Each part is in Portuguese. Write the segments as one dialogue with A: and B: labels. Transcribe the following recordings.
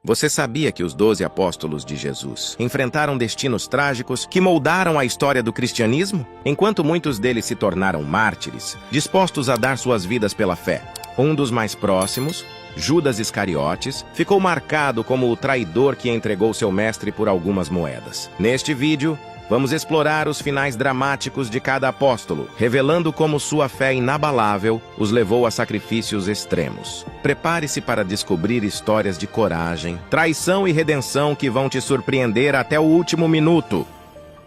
A: Você sabia que os 12 apóstolos de Jesus enfrentaram destinos trágicos que moldaram a história do cristianismo? Enquanto muitos deles se tornaram mártires, dispostos a dar suas vidas pela fé. Um dos mais próximos, Judas Iscariotes, ficou marcado como o traidor que entregou seu mestre por algumas moedas. Neste vídeo, vamos explorar os finais dramáticos de cada apóstolo, revelando como sua fé inabalável os levou a sacrifícios extremos. Prepare-se para descobrir histórias de coragem, traição e redenção que vão te surpreender até o último minuto.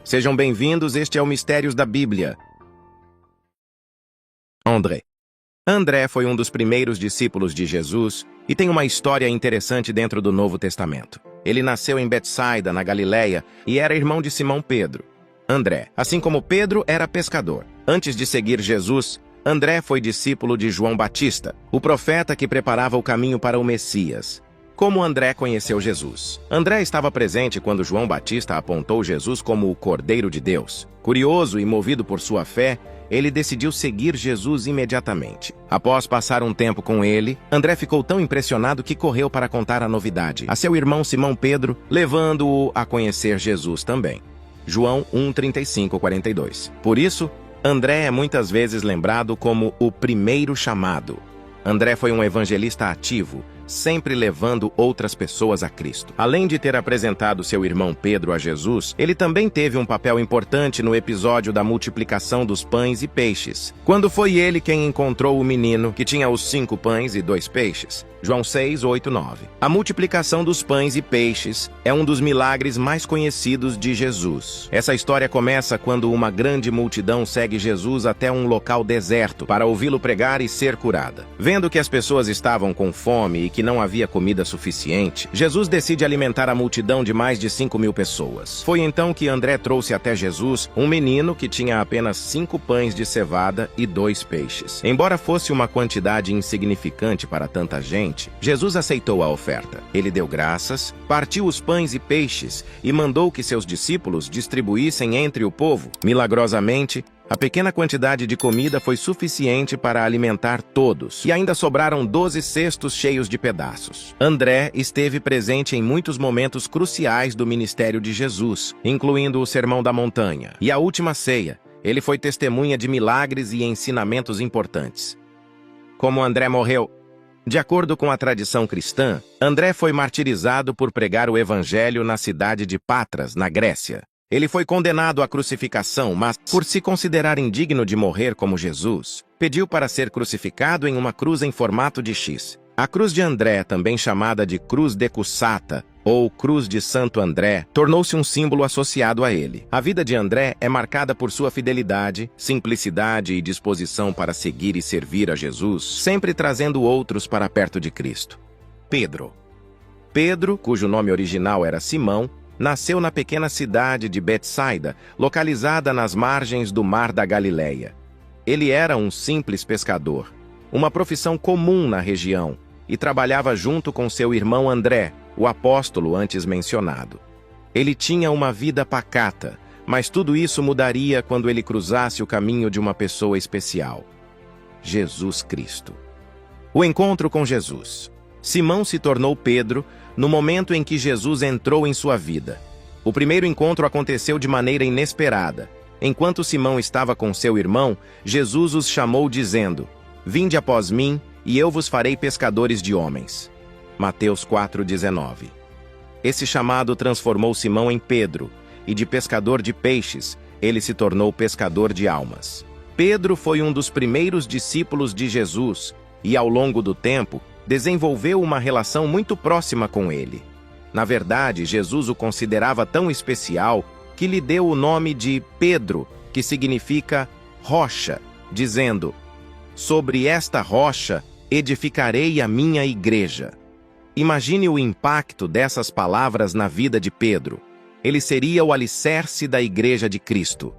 A: Sejam bem-vindos, este é o Mistérios da Bíblia. André foi um dos primeiros discípulos de Jesus e tem uma história interessante dentro do Novo Testamento. Ele nasceu em Betsaida, na Galileia, e era irmão de Simão Pedro. André, assim como Pedro, era pescador. Antes de seguir Jesus, André foi discípulo de João Batista, o profeta que preparava o caminho para o Messias. Como André conheceu Jesus? André estava presente quando João Batista apontou Jesus como o Cordeiro de Deus. Curioso e movido por sua fé, ele decidiu seguir Jesus imediatamente. Após passar um tempo com ele, André ficou tão impressionado que correu para contar a novidade a seu irmão Simão Pedro, levando-o a conhecer Jesus também. João 1:35-42. Por isso, André é muitas vezes lembrado como o primeiro chamado. André foi um evangelista ativo, sempre levando outras pessoas a Cristo. Além de ter apresentado seu irmão Pedro a Jesus, ele também teve um papel importante no episódio da multiplicação dos pães e peixes, quando foi ele quem encontrou o menino que tinha os 5 pães e 2 peixes. João 6:8-9. A multiplicação dos pães e peixes é um dos milagres mais conhecidos de Jesus. Essa história começa quando uma grande multidão segue Jesus até um local deserto para ouvi-lo pregar e ser curada. Vendo que as pessoas estavam com fome e que não havia comida suficiente, Jesus decide alimentar a multidão de mais de 5.000 pessoas. Foi então que André trouxe até Jesus um menino que tinha apenas 5 pães de cevada e 2 peixes. Embora fosse uma quantidade insignificante para tanta gente, Jesus aceitou a oferta. Ele deu graças, partiu os pães e peixes e mandou que seus discípulos distribuíssem entre o povo. Milagrosamente, a pequena quantidade de comida foi suficiente para alimentar todos, e ainda sobraram 12 cestos cheios de pedaços. André esteve presente em muitos momentos cruciais do ministério de Jesus, incluindo o Sermão da Montanha e a Última Ceia. Ele foi testemunha de milagres e ensinamentos importantes. Como André morreu? De acordo com a tradição cristã, André foi martirizado por pregar o evangelho na cidade de Patras, na Grécia. Ele foi condenado à crucificação, mas, por se considerar indigno de morrer como Jesus, pediu para ser crucificado em uma cruz em formato de X. A cruz de André, também chamada de Cruz de Cussata, ou Cruz de Santo André, tornou-se um símbolo associado a ele. A vida de André é marcada por sua fidelidade, simplicidade e disposição para seguir e servir a Jesus, sempre trazendo outros para perto de Cristo. Pedro, cujo nome original era Simão, nasceu na pequena cidade de Betsaida, localizada nas margens do Mar da Galileia. Ele era um simples pescador, uma profissão comum na região, e trabalhava junto com seu irmão André, o apóstolo antes mencionado. Ele tinha uma vida pacata, mas tudo isso mudaria quando ele cruzasse o caminho de uma pessoa especial: Jesus Cristo. O encontro com Jesus. Simão se tornou Pedro no momento em que Jesus entrou em sua vida. O primeiro encontro aconteceu de maneira inesperada. Enquanto Simão estava com seu irmão, Jesus os chamou dizendo: "Vinde após mim, e eu vos farei pescadores de homens." Mateus 4:19. Esse chamado transformou Simão em Pedro, e de pescador de peixes, ele se tornou pescador de almas. Pedro foi um dos primeiros discípulos de Jesus, e ao longo do tempo, desenvolveu uma relação muito próxima com ele. Na verdade, Jesus o considerava tão especial que lhe deu o nome de Pedro, que significa rocha, dizendo: "Sobre esta rocha edificarei a minha igreja." Imagine o impacto dessas palavras na vida de Pedro. Ele seria o alicerce da Igreja de Cristo.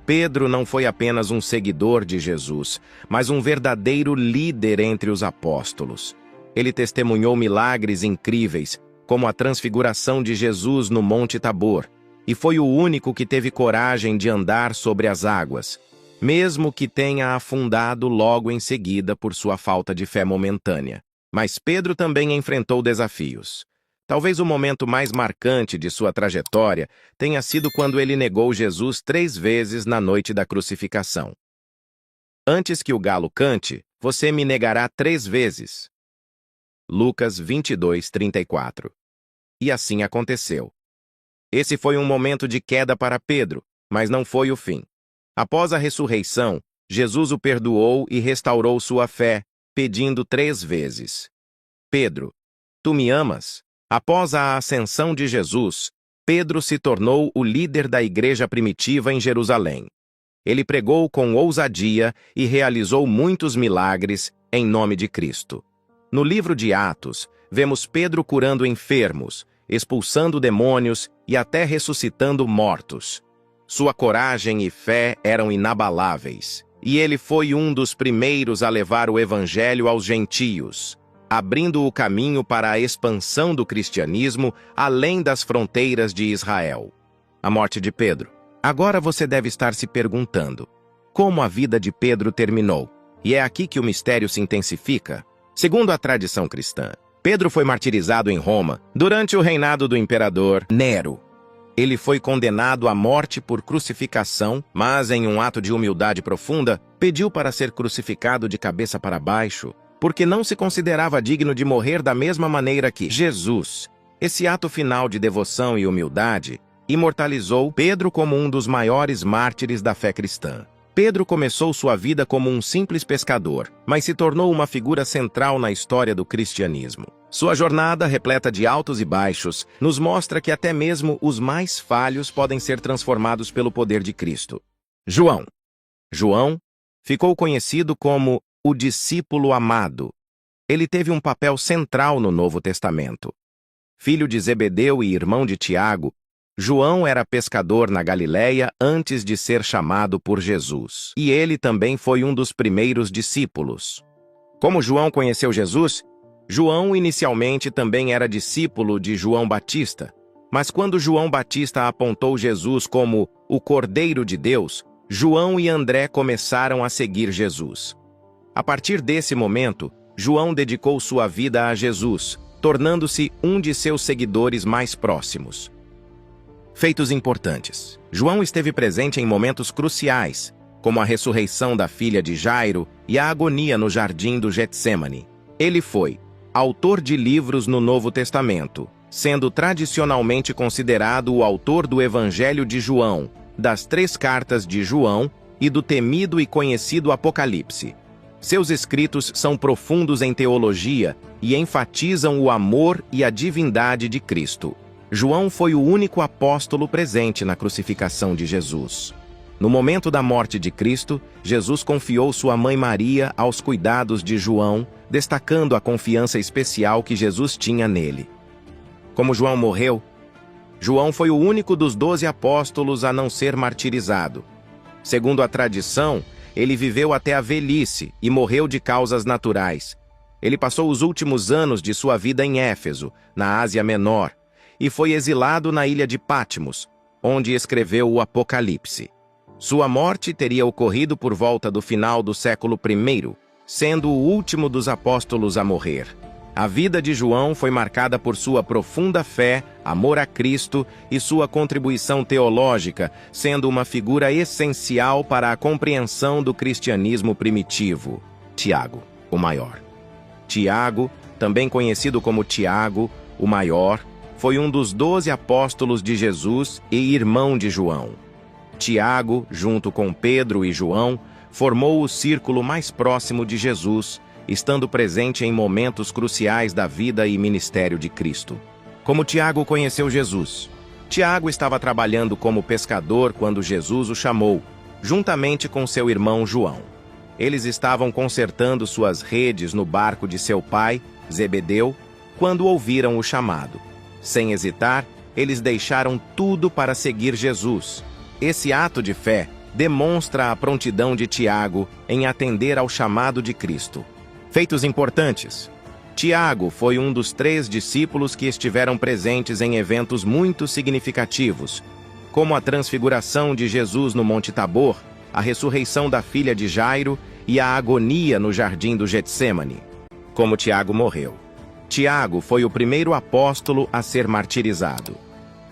A: Pedro não foi apenas um seguidor de Jesus, mas um verdadeiro líder entre os apóstolos. Ele testemunhou milagres incríveis, como a transfiguração de Jesus no Monte Tabor, e foi o único que teve coragem de andar sobre as águas, mesmo que tenha afundado logo em seguida por sua falta de fé momentânea. Mas Pedro também enfrentou desafios. Talvez o momento mais marcante de sua trajetória tenha sido quando ele negou Jesus 3 vezes na noite da crucificação. Antes que o galo cante, você me negará 3 vezes. Lucas 22:34. E assim aconteceu. Esse foi um momento de queda para Pedro, mas não foi o fim. Após a ressurreição, Jesus o perdoou e restaurou sua fé, pedindo 3 vezes: Pedro, tu me amas? Após a ascensão de Jesus, Pedro se tornou o líder da igreja primitiva em Jerusalém. Ele pregou com ousadia e realizou muitos milagres em nome de Cristo. No livro de Atos, vemos Pedro curando enfermos, expulsando demônios e até ressuscitando mortos. Sua coragem e fé eram inabaláveis, e ele foi um dos primeiros a levar o evangelho aos gentios, abrindo o caminho para a expansão do cristianismo além das fronteiras de Israel. A morte de Pedro. Agora você deve estar se perguntando: como a vida de Pedro terminou? E é aqui que o mistério se intensifica. Segundo a tradição cristã, Pedro foi martirizado em Roma durante o reinado do imperador Nero. Ele foi condenado à morte por crucificação, mas em um ato de humildade profunda, pediu para ser crucificado de cabeça para baixo, porque não se considerava digno de morrer da mesma maneira que Jesus. Esse ato final de devoção e humildade imortalizou Pedro como um dos maiores mártires da fé cristã. Pedro começou sua vida como um simples pescador, mas se tornou uma figura central na história do cristianismo. Sua jornada, repleta de altos e baixos, nos mostra que até mesmo os mais falhos podem ser transformados pelo poder de Cristo. João ficou conhecido como o discípulo amado. Ele teve um papel central no Novo Testamento. Filho de Zebedeu e irmão de Tiago, João era pescador na Galileia antes de ser chamado por Jesus. E ele também foi um dos primeiros discípulos. Como João conheceu Jesus? João inicialmente também era discípulo de João Batista. Mas quando João Batista apontou Jesus como o Cordeiro de Deus, João e André começaram a seguir Jesus. A partir desse momento, João dedicou sua vida a Jesus, tornando-se um de seus seguidores mais próximos. Feitos importantes. João esteve presente em momentos cruciais, como a ressurreição da filha de Jairo e a agonia no jardim do Getsêmani. Ele foi autor de livros no Novo Testamento, sendo tradicionalmente considerado o autor do Evangelho de João, das 3 cartas de João e do temido e conhecido Apocalipse. Seus escritos são profundos em teologia e enfatizam o amor e a divindade de Cristo. João foi o único apóstolo presente na crucificação de Jesus. No momento da morte de Cristo, Jesus confiou sua mãe Maria aos cuidados de João, destacando a confiança especial que Jesus tinha nele. Como João morreu, João foi o único dos 12 apóstolos a não ser martirizado. Segundo a tradição, ele viveu até a velhice e morreu de causas naturais. Ele passou os últimos anos de sua vida em Éfeso, na Ásia Menor, e foi exilado na ilha de Patmos, onde escreveu o Apocalipse. Sua morte teria ocorrido por volta do final do século I, sendo o último dos apóstolos a morrer. A vida de João foi marcada por sua profunda fé, amor a Cristo e sua contribuição teológica, sendo uma figura essencial para a compreensão do cristianismo primitivo. Tiago, o Maior. Tiago, também conhecido como Tiago, o Maior, foi um dos 12 apóstolos de Jesus e irmão de João. Tiago, junto com Pedro e João, formou o círculo mais próximo de Jesus, estando presente em momentos cruciais da vida e ministério de Cristo. Como Tiago conheceu Jesus? Tiago estava trabalhando como pescador quando Jesus o chamou, juntamente com seu irmão João. Eles estavam consertando suas redes no barco de seu pai, Zebedeu, quando ouviram o chamado. Sem hesitar, eles deixaram tudo para seguir Jesus. Esse ato de fé demonstra a prontidão de Tiago em atender ao chamado de Cristo. Feitos importantes. Tiago foi um dos 3 discípulos que estiveram presentes em eventos muito significativos, como a transfiguração de Jesus no Monte Tabor, a ressurreição da filha de Jairo e a agonia no jardim do Getsêmani. Como Tiago morreu. Tiago foi o primeiro apóstolo a ser martirizado.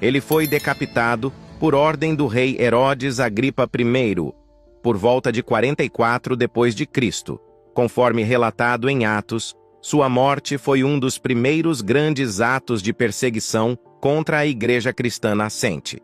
A: Ele foi decapitado por ordem do rei Herodes Agripa I, por volta de 44 depois de Cristo. Conforme relatado em Atos, sua morte foi um dos primeiros grandes atos de perseguição contra a igreja cristã nascente.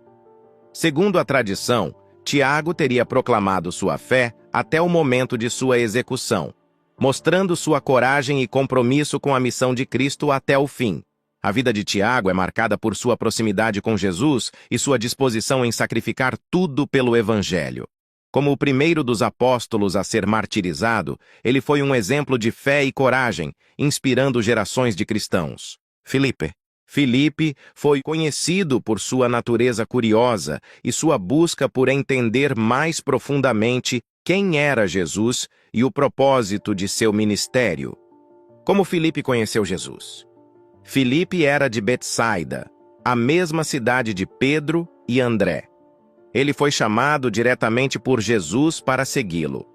A: Segundo a tradição, Tiago teria proclamado sua fé até o momento de sua execução, mostrando sua coragem e compromisso com a missão de Cristo até o fim. A vida de Tiago é marcada por sua proximidade com Jesus e sua disposição em sacrificar tudo pelo Evangelho. Como o primeiro dos apóstolos a ser martirizado, ele foi um exemplo de fé e coragem, inspirando gerações de cristãos. Filipe foi conhecido por sua natureza curiosa e sua busca por entender mais profundamente quem era Jesus e o propósito de seu ministério. Como Filipe conheceu Jesus? Filipe era de Betsaida, a mesma cidade de Pedro e André. Ele foi chamado diretamente por Jesus para segui-lo.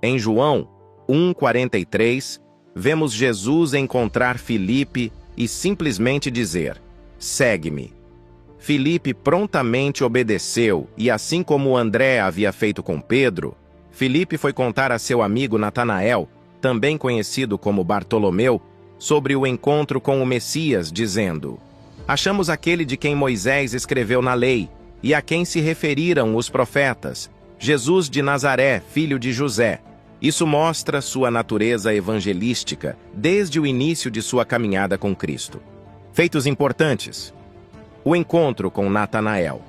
A: Em João 1,43, vemos Jesus encontrar Filipe e simplesmente dizer: "Segue-me". Filipe prontamente obedeceu e, assim como André havia feito com Pedro, Filipe foi contar a seu amigo Natanael, também conhecido como Bartolomeu, sobre o encontro com o Messias, dizendo: "Achamos aquele de quem Moisés escreveu na lei, e a quem se referiram os profetas, Jesus de Nazaré, filho de José." Isso mostra sua natureza evangelística desde o início de sua caminhada com Cristo. Feitos importantes. O encontro com Natanael.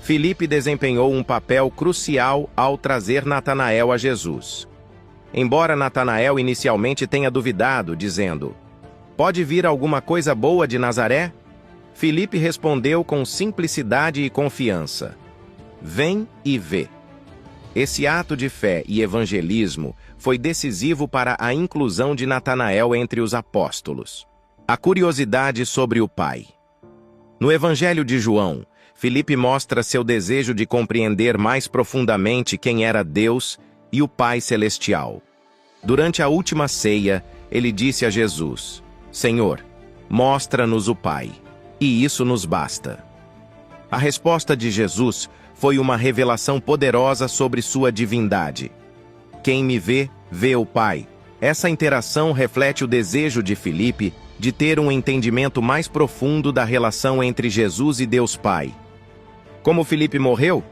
A: Filipe desempenhou um papel crucial ao trazer Natanael a Jesus. Embora Natanael inicialmente tenha duvidado, dizendo: "Pode vir alguma coisa boa de Nazaré?" Filipe respondeu com simplicidade e confiança: "Vem e vê." Esse ato de fé e evangelismo foi decisivo para a inclusão de Natanael entre os apóstolos. A curiosidade sobre o Pai. No Evangelho de João, Filipe mostra seu desejo de compreender mais profundamente quem era Deus e o Pai Celestial. Durante a última ceia, ele disse a Jesus: "Senhor, mostra-nos o Pai, e isso nos basta." A resposta de Jesus foi uma revelação poderosa sobre sua divindade. "Quem me vê, vê o Pai." Essa interação reflete o desejo de Filipe de ter um entendimento mais profundo da relação entre Jesus e Deus Pai. Como Filipe morreu?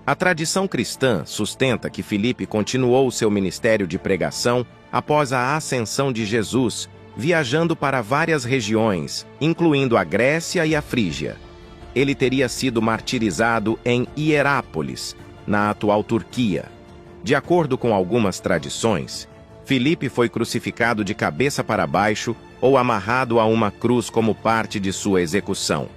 A: A tradição cristã sustenta que Filipe continuou seu ministério de pregação após a ascensão de Jesus, viajando para várias regiões, incluindo a Grécia e a Frígia. Ele teria sido martirizado em Hierápolis, na atual Turquia. De acordo com algumas tradições, Filipe foi crucificado de cabeça para baixo ou amarrado a uma cruz como parte de sua execução.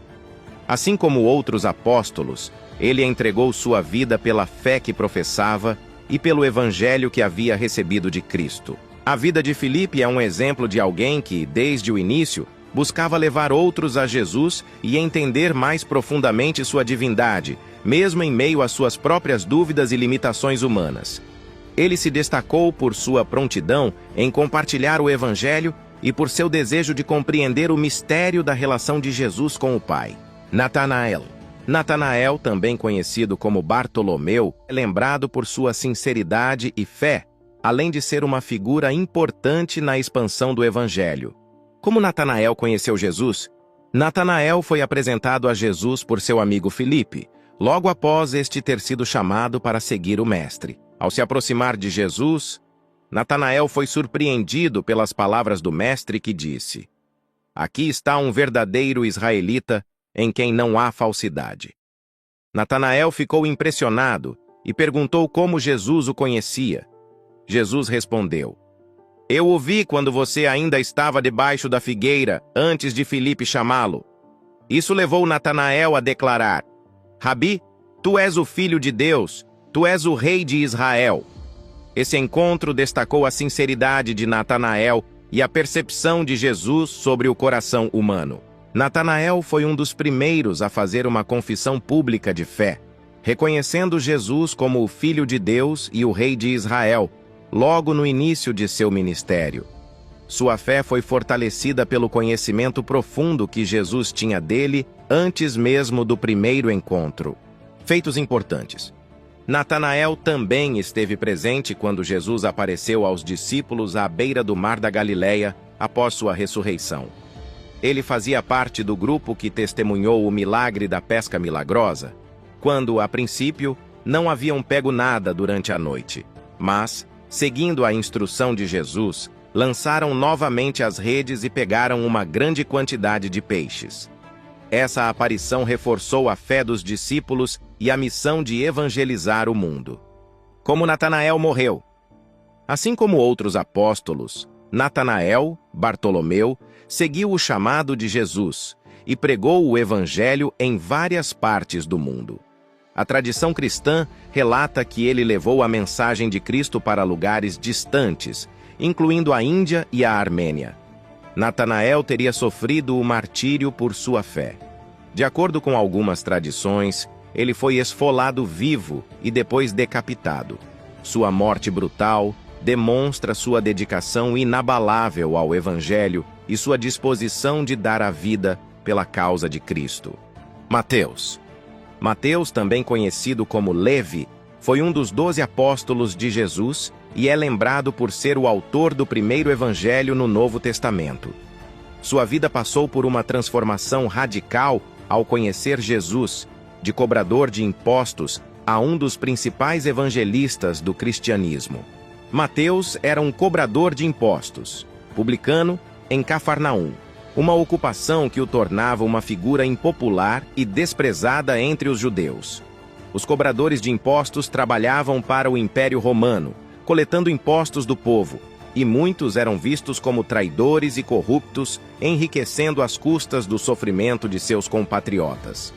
A: Assim como outros apóstolos, ele entregou sua vida pela fé que professava e pelo evangelho que havia recebido de Cristo. A vida de Filipe é um exemplo de alguém que, desde o início, buscava levar outros a Jesus e entender mais profundamente sua divindade, mesmo em meio às suas próprias dúvidas e limitações humanas. Ele se destacou por sua prontidão em compartilhar o Evangelho e por seu desejo de compreender o mistério da relação de Jesus com o Pai. Natanael, também conhecido como Bartolomeu, é lembrado por sua sinceridade e fé, além de ser uma figura importante na expansão do Evangelho. Como Natanael conheceu Jesus? Natanael foi apresentado a Jesus por seu amigo Filipe, logo após este ter sido chamado para seguir o Mestre. Ao se aproximar de Jesus, Natanael foi surpreendido pelas palavras do Mestre que disse: "Aqui está um verdadeiro israelita em quem não há falsidade." Natanael ficou impressionado e perguntou como Jesus o conhecia. Jesus respondeu: "Eu o vi quando você ainda estava debaixo da figueira, antes de Filipe chamá-lo." Isso levou Natanael a declarar: "Rabi, tu és o Filho de Deus, tu és o Rei de Israel." Esse encontro destacou a sinceridade de Natanael e a percepção de Jesus sobre o coração humano. Natanael foi um dos primeiros a fazer uma confissão pública de fé, reconhecendo Jesus como o Filho de Deus e o Rei de Israel, logo no início de seu ministério. Sua fé foi fortalecida pelo conhecimento profundo que Jesus tinha dele antes mesmo do primeiro encontro. Feitos importantes. Natanael também esteve presente quando Jesus apareceu aos discípulos à beira do mar da Galileia após sua ressurreição. Ele fazia parte do grupo que testemunhou o milagre da pesca milagrosa, quando, a princípio, não haviam pego nada durante a noite. Mas, seguindo a instrução de Jesus, lançaram novamente as redes e pegaram uma grande quantidade de peixes. Essa aparição reforçou a fé dos discípulos e a missão de evangelizar o mundo. Como Natanael morreu. Assim como outros apóstolos, Natanael, Bartolomeu, seguiu o chamado de Jesus e pregou o evangelho em várias partes do mundo. A tradição cristã relata que ele levou a mensagem de Cristo para lugares distantes, incluindo a Índia e a Armênia. Natanael teria sofrido o martírio por sua fé. De acordo com algumas tradições, ele foi esfolado vivo e depois decapitado. Sua morte brutal demonstra sua dedicação inabalável ao Evangelho e sua disposição de dar a vida pela causa de Cristo. Mateus. Mateus, também conhecido como Levi, foi um dos 12 apóstolos de Jesus e é lembrado por ser o autor do primeiro evangelho no Novo Testamento. Sua vida passou por uma transformação radical ao conhecer Jesus, de cobrador de impostos a um dos principais evangelistas do cristianismo. Mateus era um cobrador de impostos, publicano em Cafarnaum, uma ocupação que o tornava uma figura impopular e desprezada entre os judeus. Os cobradores de impostos trabalhavam para o Império Romano, coletando impostos do povo, e muitos eram vistos como traidores e corruptos, enriquecendo às custas do sofrimento de seus compatriotas.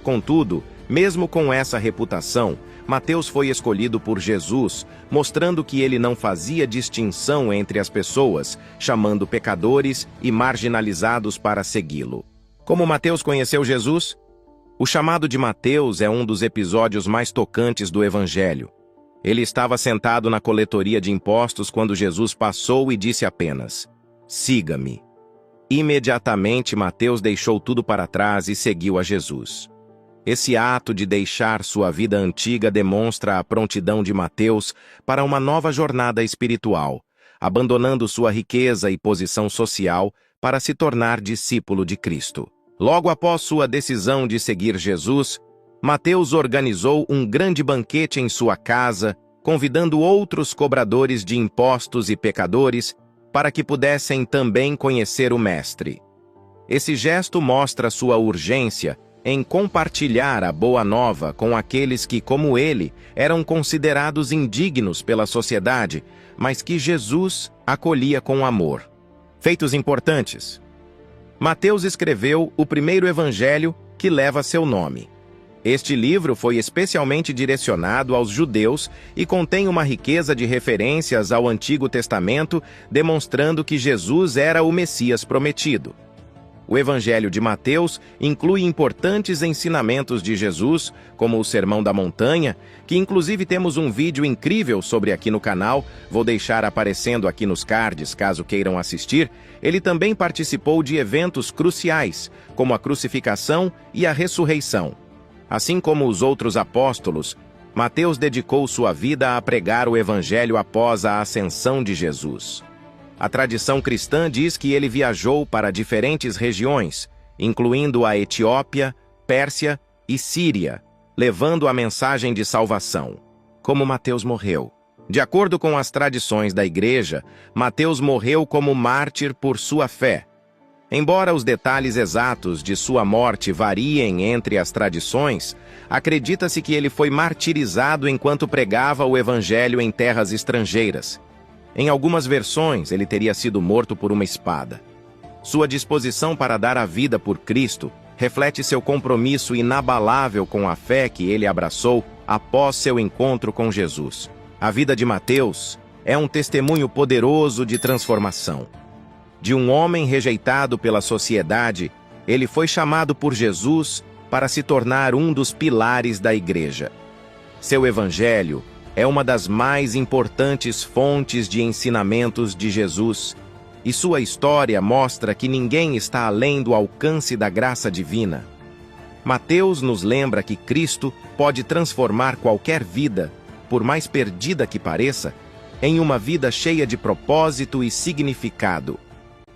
A: Contudo, mesmo com essa reputação, Mateus foi escolhido por Jesus, mostrando que ele não fazia distinção entre as pessoas, chamando pecadores e marginalizados para segui-lo. Como Mateus conheceu Jesus? O chamado de Mateus é um dos episódios mais tocantes do Evangelho. Ele estava sentado na coletoria de impostos quando Jesus passou e disse apenas: "Siga-me." Imediatamente, Mateus deixou tudo para trás e seguiu a Jesus. Esse ato de deixar sua vida antiga demonstra a prontidão de Mateus para uma nova jornada espiritual, abandonando sua riqueza e posição social para se tornar discípulo de Cristo. Logo após sua decisão de seguir Jesus, Mateus organizou um grande banquete em sua casa, convidando outros cobradores de impostos e pecadores para que pudessem também conhecer o Mestre. Esse gesto mostra sua urgência em compartilhar a boa nova com aqueles que, como ele, eram considerados indignos pela sociedade, mas que Jesus acolhia com amor. Feitos importantes. Mateus escreveu o primeiro evangelho que leva seu nome. Este livro foi especialmente direcionado aos judeus e contém uma riqueza de referências ao Antigo Testamento, demonstrando que Jesus era o Messias prometido. O Evangelho de Mateus inclui importantes ensinamentos de Jesus, como o Sermão da Montanha, que inclusive temos um vídeo incrível sobre aqui no canal, vou deixar aparecendo aqui nos cards caso queiram assistir. Ele também participou de eventos cruciais, como a crucificação e a ressurreição. Assim como os outros apóstolos, Mateus dedicou sua vida a pregar o Evangelho após a ascensão de Jesus. A tradição cristã diz que ele viajou para diferentes regiões, incluindo a Etiópia, Pérsia e Síria, levando a mensagem de salvação. Como Mateus morreu? De acordo com as tradições da Igreja, Mateus morreu como mártir por sua fé. Embora os detalhes exatos de sua morte variem entre as tradições, acredita-se que ele foi martirizado enquanto pregava o Evangelho em terras estrangeiras. Em algumas versões, ele teria sido morto por uma espada. Sua disposição para dar a vida por Cristo reflete seu compromisso inabalável com a fé que ele abraçou após seu encontro com Jesus. A vida de Mateus é um testemunho poderoso de transformação. De um homem rejeitado pela sociedade, ele foi chamado por Jesus para se tornar um dos pilares da Igreja. Seu Evangelho é uma das mais importantes fontes de ensinamentos de Jesus, e sua história mostra que ninguém está além do alcance da graça divina. Mateus nos lembra que Cristo pode transformar qualquer vida, por mais perdida que pareça, em uma vida cheia de propósito e significado.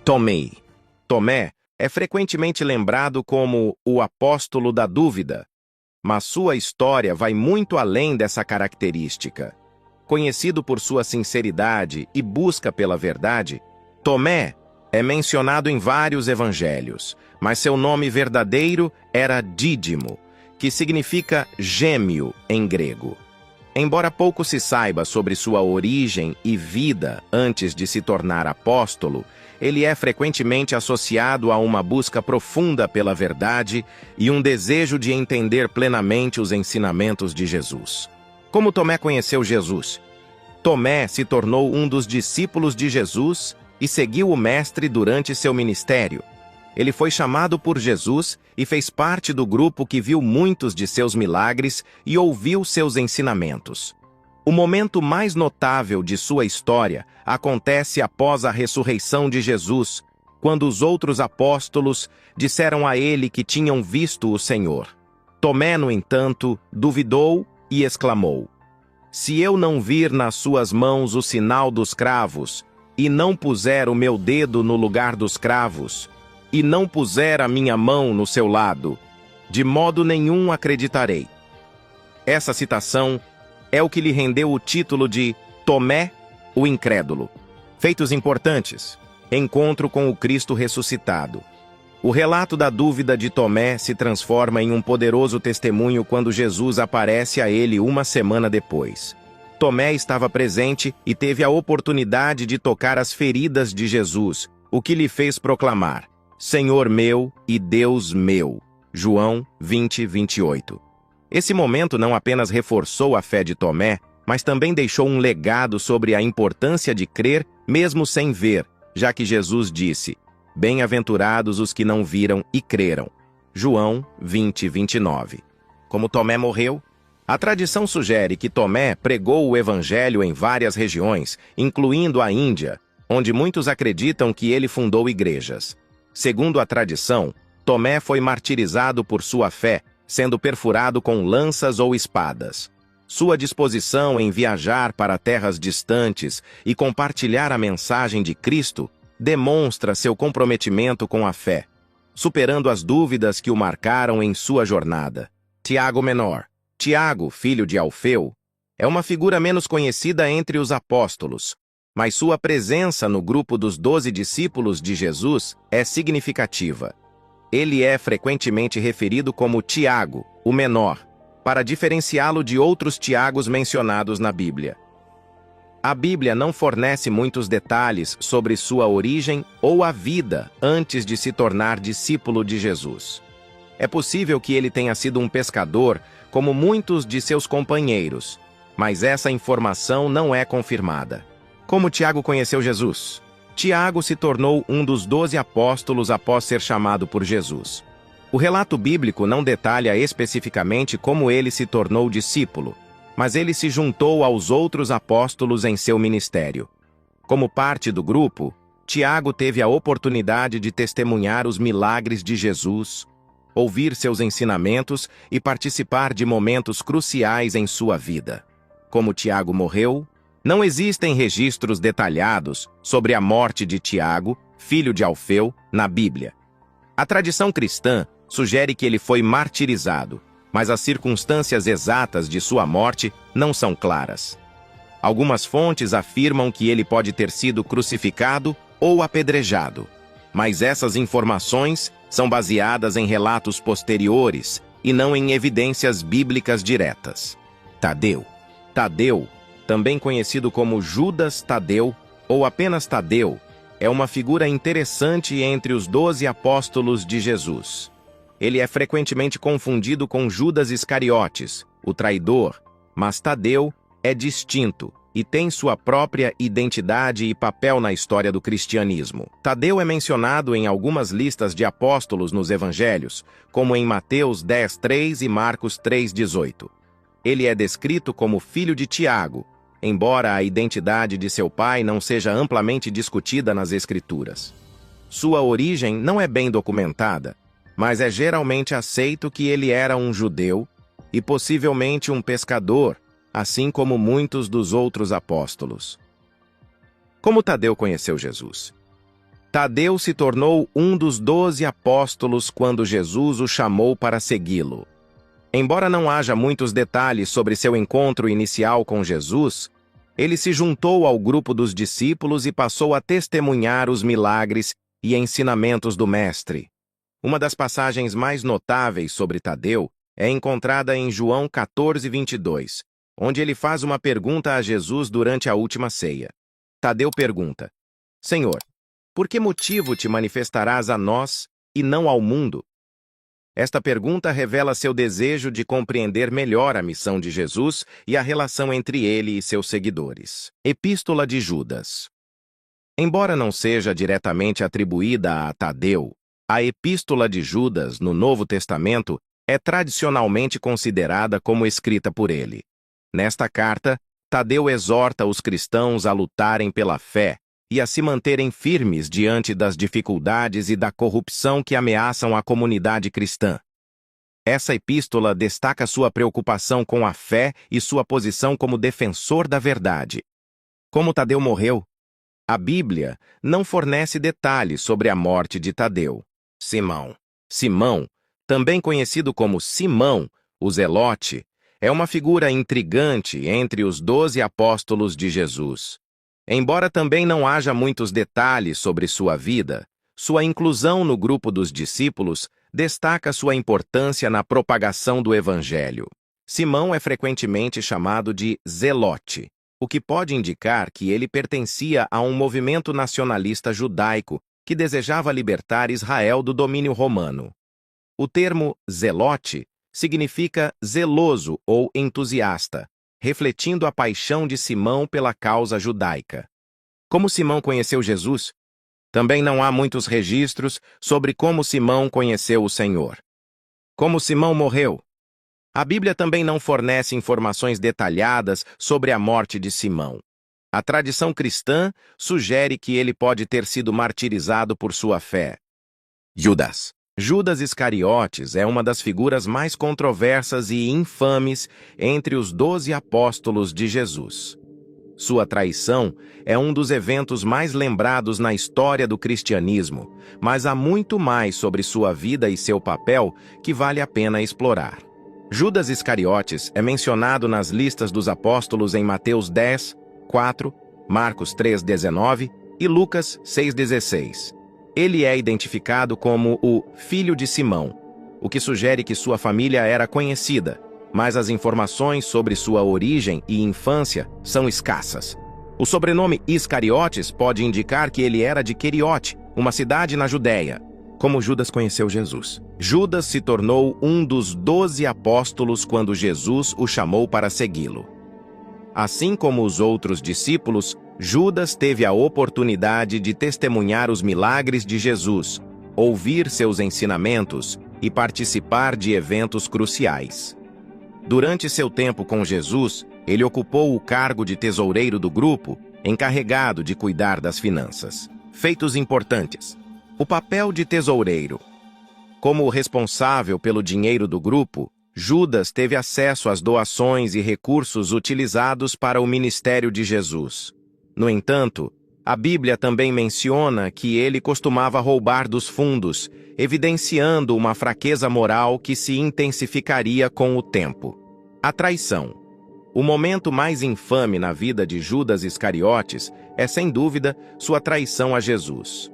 A: Tomé é frequentemente lembrado como o apóstolo da dúvida, mas sua história vai muito além dessa característica. Conhecido por sua sinceridade e busca pela verdade, Tomé é mencionado em vários evangelhos, mas seu nome verdadeiro era Dídimo, que significa gêmeo em grego. Embora pouco se saiba sobre sua origem e vida antes de se tornar apóstolo, ele é frequentemente associado a uma busca profunda pela verdade e um desejo de entender plenamente os ensinamentos de Jesus. Como Tomé conheceu Jesus? Tomé se tornou um dos discípulos de Jesus e seguiu o Mestre durante seu ministério. Ele foi chamado por Jesus e fez parte do grupo que viu muitos de seus milagres e ouviu seus ensinamentos. O momento mais notável de sua história acontece após a ressurreição de Jesus, quando os outros apóstolos disseram a ele que tinham visto o Senhor. Tomé, no entanto, duvidou e exclamou: "Se eu não vir nas suas mãos o sinal dos cravos, e não puser o meu dedo no lugar dos cravos, e não puser a minha mão no seu lado, de modo nenhum acreditarei." Essa citação é o que lhe rendeu o título de Tomé, o Incrédulo. Feitos importantes: encontro com o Cristo ressuscitado. O relato da dúvida de Tomé se transforma em um poderoso testemunho quando Jesus aparece a ele uma semana depois. Tomé estava presente e teve a oportunidade de tocar as feridas de Jesus, o que lhe fez proclamar: "Senhor meu e Deus meu." João 20, 28. Esse momento não apenas reforçou a fé de Tomé, mas também deixou um legado sobre a importância de crer mesmo sem ver, já que Jesus disse: "Bem-aventurados os que não viram e creram." João 20, 29. Como Tomé morreu? A tradição sugere que Tomé pregou o evangelho em várias regiões, incluindo a Índia, onde muitos acreditam que ele fundou igrejas. Segundo a tradição, Tomé foi martirizado por sua fé, sendo perfurado com lanças ou espadas. Sua disposição em viajar para terras distantes e compartilhar a mensagem de Cristo demonstra seu comprometimento com a fé, superando as dúvidas que o marcaram em sua jornada. Tiago Menor. Tiago, filho de Alfeu, é uma figura menos conhecida entre os apóstolos, mas sua presença no grupo dos 12 discípulos de Jesus é significativa. Ele é frequentemente referido como Tiago, o menor, para diferenciá-lo de outros Tiagos mencionados na Bíblia. A Bíblia não fornece muitos detalhes sobre sua origem ou a vida antes de se tornar discípulo de Jesus. É possível que ele tenha sido um pescador, como muitos de seus companheiros, mas essa informação não é confirmada. Como Tiago conheceu Jesus? Tiago se tornou um dos 12 apóstolos após ser chamado por Jesus. O relato bíblico não detalha especificamente como ele se tornou discípulo, mas ele se juntou aos outros apóstolos em seu ministério. Como parte do grupo, Tiago teve a oportunidade de testemunhar os milagres de Jesus, ouvir seus ensinamentos e participar de momentos cruciais em sua vida. Como Tiago morreu, não existem registros detalhados sobre a morte de Tiago, filho de Alfeu, na Bíblia. A tradição cristã sugere que ele foi martirizado, mas as circunstâncias exatas de sua morte não são claras. Algumas fontes afirmam que ele pode ter sido crucificado ou apedrejado, mas essas informações são baseadas em relatos posteriores e não em evidências bíblicas diretas. Tadeu, também conhecido como Judas Tadeu ou apenas Tadeu, é uma figura interessante entre os 12 apóstolos de Jesus. Ele é frequentemente confundido com Judas Iscariotes, o traidor, mas Tadeu é distinto e tem sua própria identidade e papel na história do cristianismo. Tadeu é mencionado em algumas listas de apóstolos nos evangelhos, como em Mateus 10:3 e Marcos 3:18. Ele é descrito como filho de Tiago, embora a identidade de seu pai não seja amplamente discutida nas Escrituras. Sua origem não é bem documentada, mas é geralmente aceito que ele era um judeu e possivelmente um pescador, assim como muitos dos outros apóstolos. Como Tadeu conheceu Jesus? Tadeu se tornou um dos 12 apóstolos quando Jesus o chamou para segui-lo. Embora não haja muitos detalhes sobre seu encontro inicial com Jesus, ele se juntou ao grupo dos discípulos e passou a testemunhar os milagres e ensinamentos do Mestre. Uma das passagens mais notáveis sobre Tadeu é encontrada em João 14:22, onde ele faz uma pergunta a Jesus durante a última ceia. Tadeu pergunta: Senhor, por que motivo te manifestarás a nós e não ao mundo? Esta pergunta revela seu desejo de compreender melhor a missão de Jesus e a relação entre ele e seus seguidores. Epístola de Judas. Embora não seja diretamente atribuída a Tadeu, a Epístola de Judas, no Novo Testamento, é tradicionalmente considerada como escrita por ele. Nesta carta, Tadeu exorta os cristãos a lutarem pela fé e a se manterem firmes diante das dificuldades e da corrupção que ameaçam a comunidade cristã. Essa epístola destaca sua preocupação com a fé e sua posição como defensor da verdade. Como Tadeu morreu? A Bíblia não fornece detalhes sobre a morte de Tadeu. Simão, também conhecido como Simão, o Zelote, é uma figura intrigante entre os 12 apóstolos de Jesus. Embora também não haja muitos detalhes sobre sua vida, sua inclusão no grupo dos discípulos destaca sua importância na propagação do Evangelho. Simão é frequentemente chamado de Zelote, o que pode indicar que ele pertencia a um movimento nacionalista judaico que desejava libertar Israel do domínio romano. O termo Zelote significa zeloso ou entusiasta, refletindo a paixão de Simão pela causa judaica. Como Simão conheceu Jesus? Também não há muitos registros sobre como Simão conheceu o Senhor. Como Simão morreu? A Bíblia também não fornece informações detalhadas sobre a morte de Simão. A tradição cristã sugere que ele pode ter sido martirizado por sua fé. Judas Iscariotes é uma das figuras mais controversas e infames entre os 12 apóstolos de Jesus. Sua traição é um dos eventos mais lembrados na história do cristianismo, mas há muito mais sobre sua vida e seu papel que vale a pena explorar. Judas Iscariotes é mencionado nas listas dos apóstolos em Mateus 10, 4, Marcos 3:19 e Lucas 6:16. Ele é identificado como o filho de Simão, o que sugere que sua família era conhecida, mas as informações sobre sua origem e infância são escassas. O sobrenome Iscariotes pode indicar que ele era de Queriote, uma cidade na Judéia. Como Judas conheceu Jesus? Judas se tornou um dos 12 apóstolos quando Jesus o chamou para segui-lo. Assim como os outros discípulos, Judas teve a oportunidade de testemunhar os milagres de Jesus, ouvir seus ensinamentos e participar de eventos cruciais. Durante seu tempo com Jesus, ele ocupou o cargo de tesoureiro do grupo, encarregado de cuidar das finanças. Feitos importantes. O papel de tesoureiro. Como o responsável pelo dinheiro do grupo, Judas teve acesso às doações e recursos utilizados para o ministério de Jesus. No entanto, a Bíblia também menciona que ele costumava roubar dos fundos, evidenciando uma fraqueza moral que se intensificaria com o tempo. A traição. O momento mais infame na vida de Judas Iscariotes é, sem dúvida, sua traição a Jesus.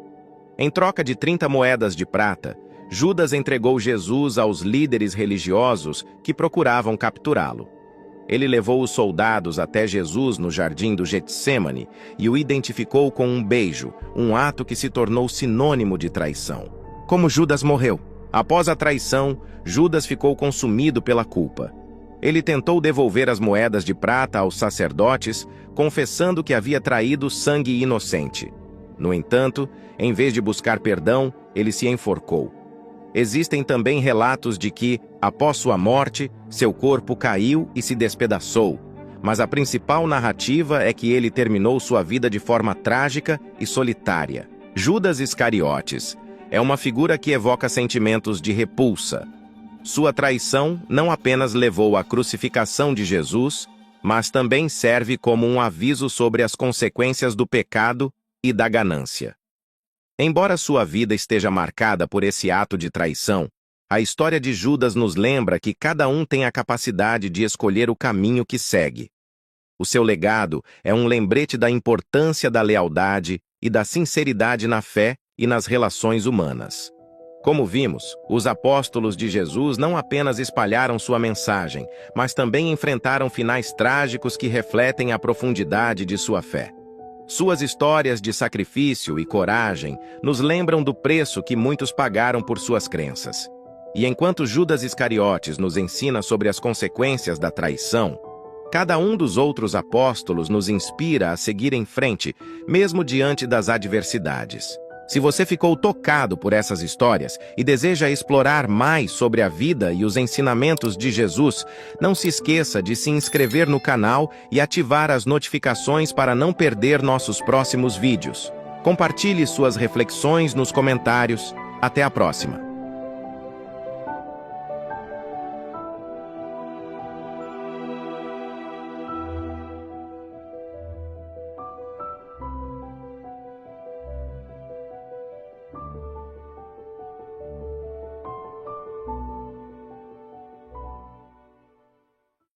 A: Em troca de 30 moedas de prata, Judas entregou Jesus aos líderes religiosos que procuravam capturá-lo. Ele levou os soldados até Jesus no jardim do Getsêmani e o identificou com um beijo, um ato que se tornou sinônimo de traição. Como Judas morreu? Após a traição, Judas ficou consumido pela culpa. Ele tentou devolver as moedas de prata aos sacerdotes, confessando que havia traído sangue inocente. No entanto, em vez de buscar perdão, ele se enforcou. Existem também relatos de que, após sua morte, seu corpo caiu e se despedaçou, mas a principal narrativa é que ele terminou sua vida de forma trágica e solitária. Judas Iscariotes é uma figura que evoca sentimentos de repulsa. Sua traição não apenas levou à crucificação de Jesus, mas também serve como um aviso sobre as consequências do pecado e da ganância. Embora sua vida esteja marcada por esse ato de traição, a história de Judas nos lembra que cada um tem a capacidade de escolher o caminho que segue. O seu legado é um lembrete da importância da lealdade e da sinceridade na fé e nas relações humanas. Como vimos, os apóstolos de Jesus não apenas espalharam sua mensagem, mas também enfrentaram finais trágicos que refletem a profundidade de sua fé. Suas histórias de sacrifício e coragem nos lembram do preço que muitos pagaram por suas crenças. E enquanto Judas Iscariotes nos ensina sobre as consequências da traição, cada um dos outros apóstolos nos inspira a seguir em frente, mesmo diante das adversidades. Se você ficou tocado por essas histórias e deseja explorar mais sobre a vida e os ensinamentos de Jesus, não se esqueça de se inscrever no canal e ativar as notificações para não perder nossos próximos vídeos. Compartilhe suas reflexões nos comentários. Até a próxima!